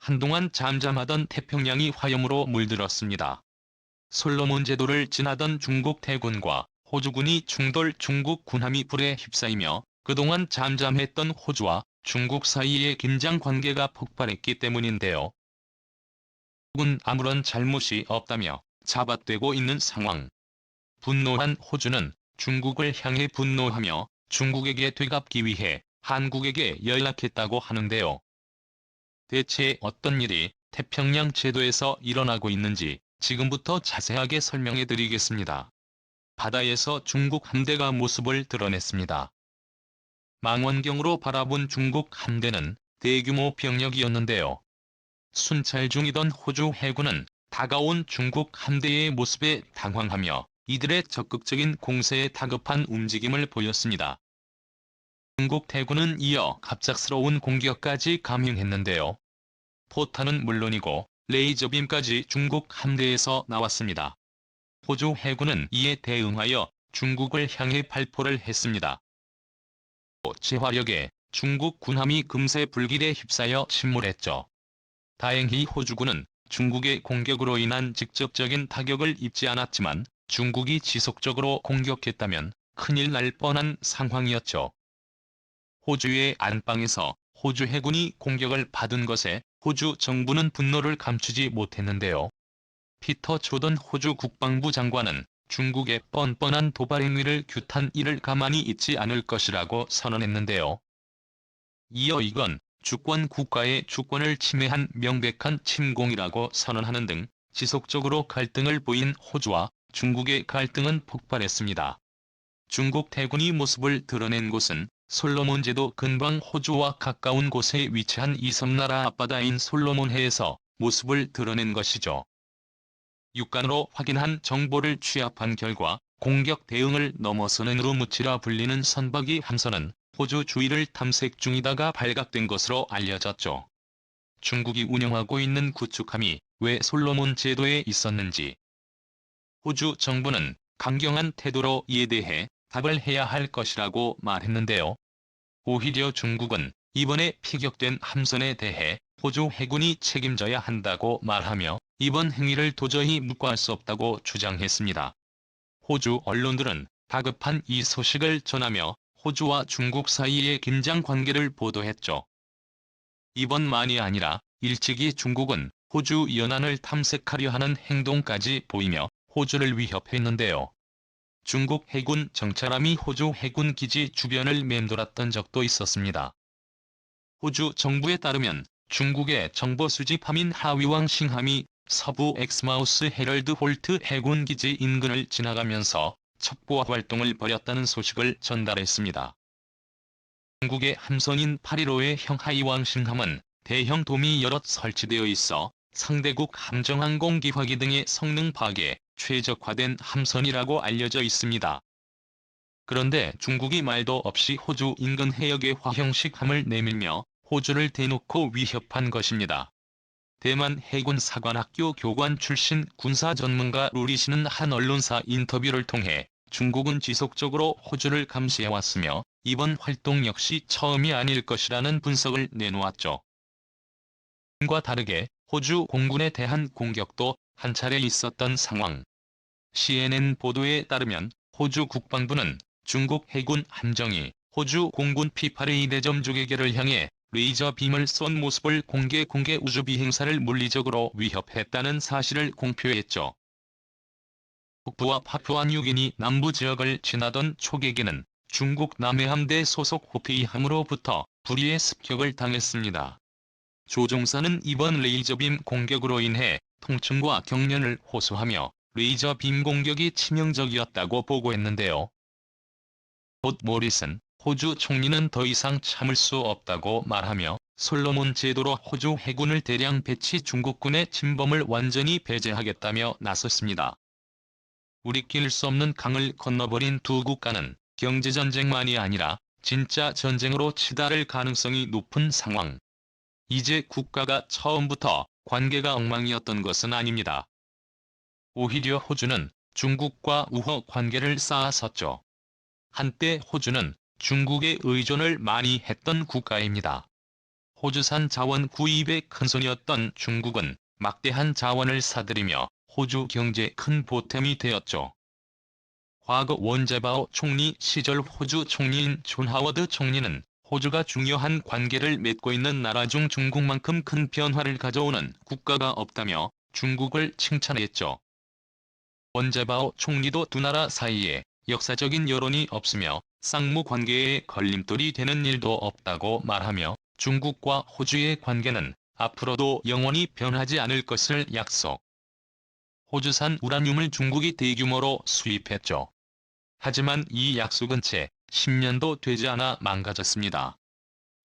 한동안 잠잠하던 태평양이 화염으로 물들었습니다. 솔로몬 제도를 지나던 중국 해군과 호주군이 충돌 중국 군함이 불에 휩싸이며 그동안 잠잠했던 호주와 중국 사이의 긴장 관계가 폭발했기 때문인데요. 중국은 아무런 잘못이 없다며 잡아떼고 있는 상황. 분노한 호주는 중국을 향해 분노하며 중국에게 되갚기 위해 한국에게 연락했다고 하는데요. 대체 어떤 일이 태평양 제도에서 일어나고 있는지 지금부터 자세하게 설명해 드리겠습니다. 바다에서 중국 함대가 모습을 드러냈습니다. 망원경으로 바라본 중국 함대는 대규모 병력이었는데요. 순찰 중이던 호주 해군은 다가온 중국 함대의 모습에 당황하며 이들의 적극적인 공세에 다급한 움직임을 보였습니다. 중국 해군은 이어 갑작스러운 공격까지 감행했는데요. 포탄은 물론이고 레이저빔까지 중국 함대에서 나왔습니다. 호주 해군은 이에 대응하여 중국을 향해 발포를 했습니다. 재화력에 중국 군함이 금세 불길에 휩싸여 침몰했죠. 다행히 호주군은 중국의 공격으로 인한 직접적인 타격을 입지 않았지만 중국이 지속적으로 공격했다면 큰일 날 뻔한 상황이었죠. 호주의 안방에서 호주 해군이 공격을 받은 것에 호주 정부는 분노를 감추지 못했는데요. 피터 조던 호주 국방부 장관은 중국의 뻔뻔한 도발 행위를 규탄 이를 가만히 있지 않을 것이라고 선언했는데요. 이어 이건 주권 국가의 주권을 침해한 명백한 침공이라고 선언하는 등 지속적으로 갈등을 보인 호주와 중국의 갈등은 폭발했습니다. 중국 해군이 모습을 드러낸 곳은 솔로몬 제도 근방 호주와 가까운 곳에 위치한 이 섬나라 앞바다인 솔로몬해에서 모습을 드러낸 것이죠. 육간으로 확인한 정보를 취합한 결과 공격 대응을 넘어서는 우르무치라 불리는 선박이 함선은 호주 주위를 탐색 중이다가 발각된 것으로 알려졌죠. 중국이 운영하고 있는 구축함이 왜 솔로몬 제도에 있었는지 호주 정부는 강경한 태도로 이에 대해 답을 해야 할 것이라고 말했는데요. 오히려 중국은 이번에 피격된 함선에 대해 호주 해군이 책임져야 한다고 말하며 이번 행위를 도저히 묵과할 수 없다고 주장했습니다. 호주 언론들은 다급한 이 소식을 전하며 호주와 중국 사이의 긴장 관계를 보도했죠. 이번만이 아니라 일찍이 중국은 호주 연안을 탐색하려 하는 행동까지 보이며 호주를 위협했는데요. 중국 해군 정찰함이 호주 해군 기지 주변을 맴돌았던 적도 있었습니다. 호주 정부에 따르면 중국의 정보 수집함인 하위왕 싱함이 서부 엑스마우스 헤럴드 홀트 해군 기지 인근을 지나가면서 첩보 활동을 벌였다는 소식을 전달했습니다. 중국의 함선인 815의 형 하위왕 싱함은 대형 돔이 여럿 설치되어 있어 상대국 함정항공 기화기 등의 성능 파악에 최적화된 함선이라고 알려져 있습니다. 그런데 중국이 말도 없이 호주 인근 해역에 화형식 함을 내밀며 호주를 대놓고 위협한 것입니다. 대만 해군 사관학교 교관 출신 군사 전문가 루리시는 한 언론사 인터뷰를 통해 중국은 지속적으로 호주를 감시해왔으며 이번 활동 역시 처음이 아닐 것이라는 분석을 내놓았죠. 과 다르게 호주 공군에 대한 공격도 한 차례 있었던 상황. CNN 보도에 따르면 호주 국방부는 중국 해군 함정이 호주 공군 P-8A 대점조개계를 향해 레이저 빔을 쏜 모습을 공개 우주 비행사를 물리적으로 위협했다는 사실을 공표했죠. 북부와 파푸아뉴기니 남부 지역을 지나던 초계기는 중국 남해함대 소속 호페이함으로부터 불의의 습격을 당했습니다. 조종사는 이번 레이저빔 공격으로 인해 통증과 경련을 호소하며 레이저 빔 공격이 치명적이었다고 보고했는데요. 봇 모리슨 호주 총리는 더 이상 참을 수 없다고 말하며 솔로몬 제도로 호주 해군을 대량 배치 중국군의 침범을 완전히 배제하겠다며 나섰습니다. 우리끼릴 수 없는 강을 건너버린 두 국가는 경제전쟁만이 아니라 진짜 전쟁으로 치달을 가능성이 높은 상황. 이제 국가가 처음부터 관계가 엉망이었던 것은 아닙니다. 오히려 호주는 중국과 우호 관계를 쌓았었죠. 한때 호주는 중국에 의존을 많이 했던 국가입니다. 호주산 자원 구입에 큰손이었던 중국은 막대한 자원을 사들이며 호주 경제에 큰 보탬이 되었죠. 과거 원제바오 총리 시절 호주 총리인 존 하워드 총리는 호주가 중요한 관계를 맺고 있는 나라 중 중국만큼 큰 변화를 가져오는 국가가 없다며 중국을 칭찬했죠. 원제바오 총리도 두 나라 사이에 역사적인 여론이 없으며 쌍무 관계에 걸림돌이 되는 일도 없다고 말하며 중국과 호주의 관계는 앞으로도 영원히 변하지 않을 것을 약속. 호주산 우라늄을 중국이 대규모로 수입했죠. 하지만 이 약속은 채 10년도 되지 않아 망가졌습니다.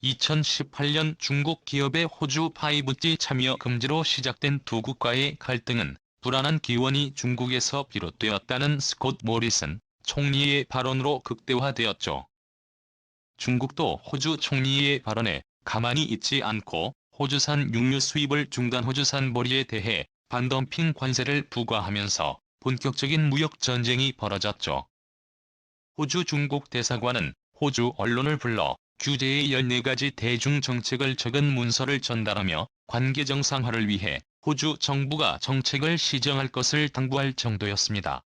2018년 중국 기업의 호주 5G 참여 금지로 시작된 두 국가의 갈등은 불안한 기원이 중국에서 비롯되었다는 스콧 모리슨 총리의 발언으로 극대화되었죠. 중국도 호주 총리의 발언에 가만히 있지 않고 호주산 육류 수입을 중단 호주산 보리에 대해 반덤핑 관세를 부과하면서 본격적인 무역 전쟁이 벌어졌죠. 호주 중국 대사관은 호주 언론을 불러 규제의 14가지 대중 정책을 적은 문서를 전달하며 관계 정상화를 위해 호주 정부가 정책을 시정할 것을 당부할 정도였습니다.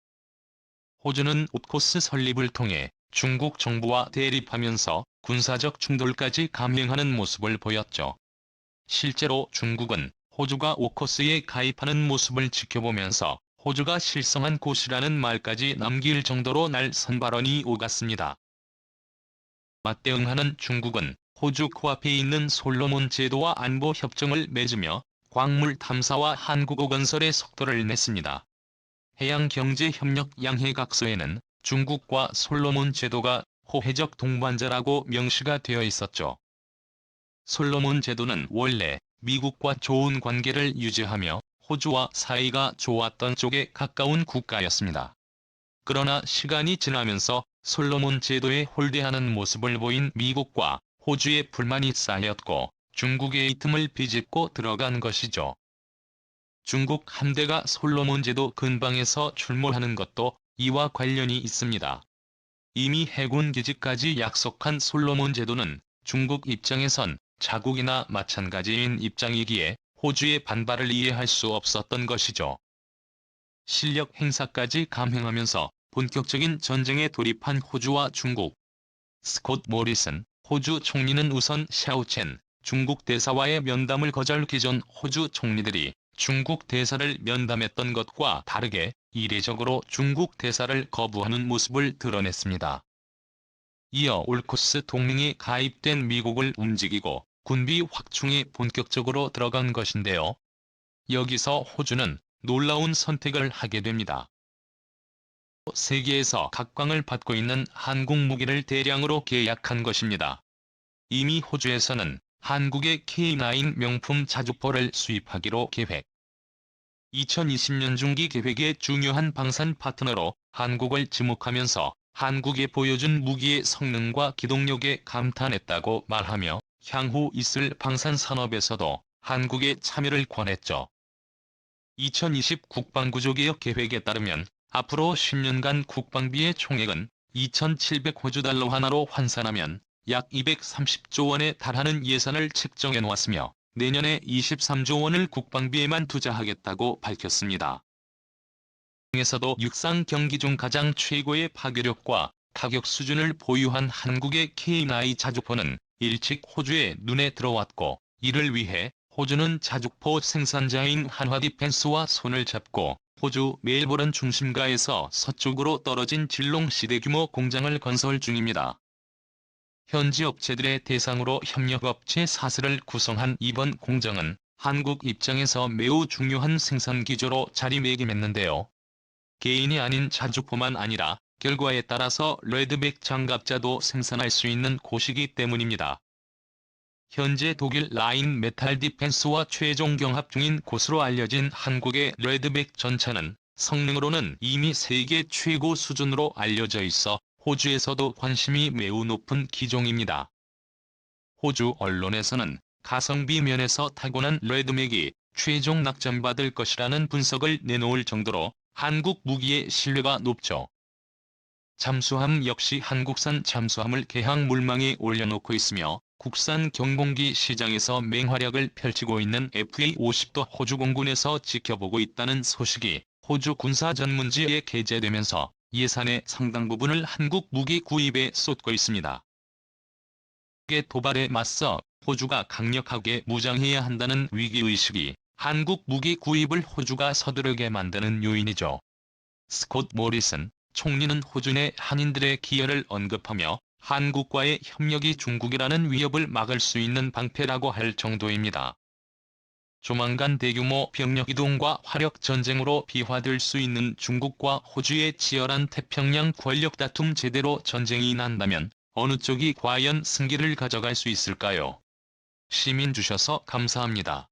호주는 오코스 설립을 통해 중국 정부와 대립하면서 군사적 충돌까지 감행하는 모습을 보였죠. 실제로 중국은 호주가 오코스에 가입하는 모습을 지켜보면서 호주가 실성한 곳이라는 말까지 남길 정도로 날선 발언이 오갔습니다. 맞대응하는 중국은 호주 코앞에 있는 솔로몬 제도와 안보 협정을 맺으며 광물 탐사와 한국어 건설의 속도를 냈습니다. 해양경제협력 양해각서에는 중국과 솔로몬 제도가 호혜적 동반자라고 명시가 되어 있었죠. 솔로몬 제도는 원래 미국과 좋은 관계를 유지하며 호주와 사이가 좋았던 쪽에 가까운 국가였습니다. 그러나 시간이 지나면서 솔로몬 제도에 홀대하는 모습을 보인 미국과 호주의 불만이 쌓였고 중국의 이 틈을 비집고 들어간 것이죠. 중국 함대가 솔로몬 제도 근방에서 출몰하는 것도 이와 관련이 있습니다. 이미 해군 기지까지 약속한 솔로몬 제도는 중국 입장에선 자국이나 마찬가지인 입장이기에 호주의 반발을 이해할 수 없었던 것이죠. 실력 행사까지 감행하면서 본격적인 전쟁에 돌입한 호주와 중국. 스콧 모리슨 호주 총리는 우선 샤오첸 중국 대사와의 면담을 거절. 기존 호주 총리들이 중국 대사를 면담했던 것과 다르게 이례적으로 중국 대사를 거부하는 모습을 드러냈습니다. 이어 올코스 동맹에 가입된 미국을 움직이고 군비 확충에 본격적으로 들어간 것인데요. 여기서 호주는 놀라운 선택을 하게 됩니다. 세계에서 각광을 받고 있는 한국 무기를 대량으로 계약한 것입니다. 이미 호주에서는 한국의 K9 명품 자주포를 수입하기로 계획. 2020년 중기 계획의 중요한 방산 파트너로 한국을 지목하면서 한국에 보여준 무기의 성능과 기동력에 감탄했다고 말하며 향후 있을 방산 산업에서도 한국에 참여를 권했죠. 2020 국방구조개혁 계획에 따르면 앞으로 10년간 국방비의 총액은 2,700억 달러 하나로 환산하면 약 230조 원에 달하는 예산을 책정해 놓았으며 내년에 23조 원을 국방비에만 투자하겠다고 밝혔습니다. 에서도 육상 경기 중 가장 최고의 파괴력과 타격 수준을 보유한 한국의 K9 자주포는 일찍 호주에 눈에 들어왔고 이를 위해 호주는 자주포 생산자인 한화디펜스와 손을 잡고 호주 멜버른 중심가에서 서쪽으로 떨어진 질롱시 대규모 공장을 건설 중입니다. 현지 업체들의 대상으로 협력업체 4사를 구성한 이번 공장은 한국 입장에서 매우 중요한 생산 기조로 자리매김했는데요. 개인이 아닌 자주포만 아니라 결과에 따라서 레드백 장갑자도 생산할 수 있는 곳이기 때문입니다. 현재 독일 라인 메탈 디펜스와 최종 경합 중인 곳으로 알려진 한국의 레드백 전차는 성능으로는 이미 세계 최고 수준으로 알려져 있어 호주에서도 관심이 매우 높은 기종입니다. 호주 언론에서는 가성비 면에서 타고난 레드맥이 최종 낙점받을 것이라는 분석을 내놓을 정도로 한국 무기의 신뢰가 높죠. 잠수함 역시 한국산 잠수함을 개항 물망에 올려놓고 있으며 국산 경공기 시장에서 맹활약을 펼치고 있는 FA-50도 호주 공군에서 지켜보고 있다는 소식이 호주 군사 전문지에 게재되면서 예산의 상당 부분을 한국 무기 구입에 쏟고 있습니다. 도발에 맞서 호주가 강력하게 무장해야 한다는 위기의식이 한국 무기 구입을 호주가 서두르게 만드는 요인이죠. 스콧 모리슨 총리는 호주 내 한인들의 기여를 언급하며 한국과의 협력이 중국이라는 위협을 막을 수 있는 방패라고 할 정도입니다. 조만간 대규모 병력 이동과 화력 전쟁으로 비화될 수 있는 중국과 호주의 치열한 태평양 권력 다툼 제대로 전쟁이 난다면 어느 쪽이 과연 승기를 가져갈 수 있을까요? 시민 주셔서 감사합니다.